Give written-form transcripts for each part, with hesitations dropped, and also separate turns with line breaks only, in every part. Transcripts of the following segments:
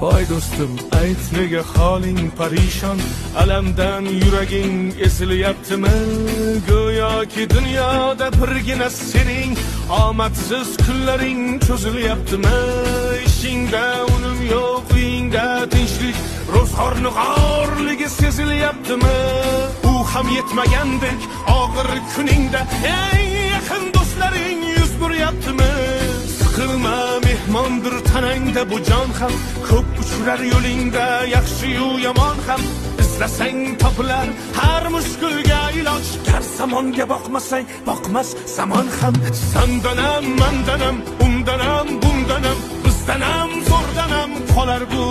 Voy do'stim, ayt nega holing parishon, alamdan yuraging esilyaptimi? Go'yoki dunyoda birgina sening omadsiz kunlaring cho'zilyaptimi? Ishingda unum yo'q, uyingda tinchlik, ro'zg'orni g'orligi sezilyaptimi? U ham yetmagandek og'ir kuningda eng yaqin do'stlaring yuz buryaptimi? Siqilma, mehmondir tanangda bu jon ham, ko'p uchrar yo'lingda yaxshi-yu yomon ham. İzlasang topilar har mushkulga iloj, gar zamonga boqmasang boqmas zamon ham. Sandanam, mandanam, undanam, bundanam, bizdanam, zo'rdanam qolar bu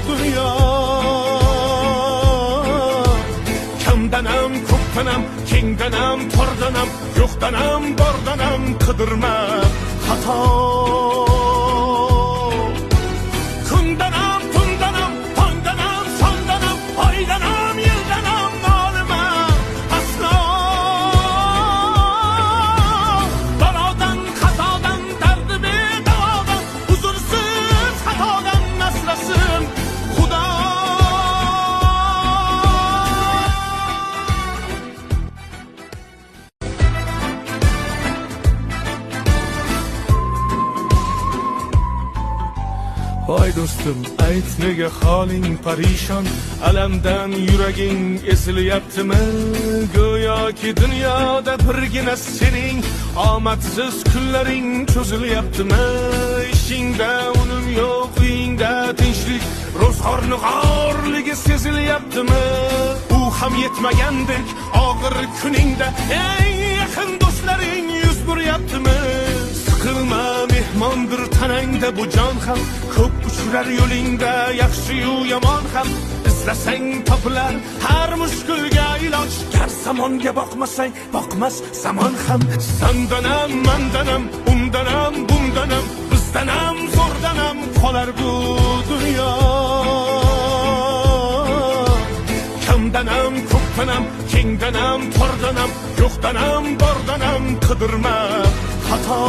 dunyo. Kamdanam, ko'pdanam, kengdanam, tordanam, yo'qdanam, bordanam, qidirma xato. Kundanam, tundanam, tongdanam, sondanam, oydanam, yildanam, nolima aslo. Balodan, xatodan, dardi bedavodan, huzursiz xatodan asrasin Xudo. Voy do'stim, ayt nega holing parishon, alamdan yuraging esilyaptimi? Go'yoki dunyoda birgina sening omadsiz kunlaring cho'zilyaptimi? Ishingda unum yo'q, uyingda tinchlik, ro'zg'orni g'orligi sezilyaptimi? U ham yetmagandek og'ir kuningda eng yaqin do'stlaring yuz buryaptimi? Siqilma, mehmondir tanangda bu jon ham, ko'p uchrar yo'lingda yaxshi-yu yomon ham. İzlasang topilar har mushkulga iloj, gar zamonga boqmasang boqmas zamon ham. Sandanam, mandanam, undanam, bundanam, bizdanam, zo'rdanam qolar bu dunyo. Kamdanam, ko'pdanam, kengdanam, tordanam, yo'qdanam, bordanam, qidirma xato.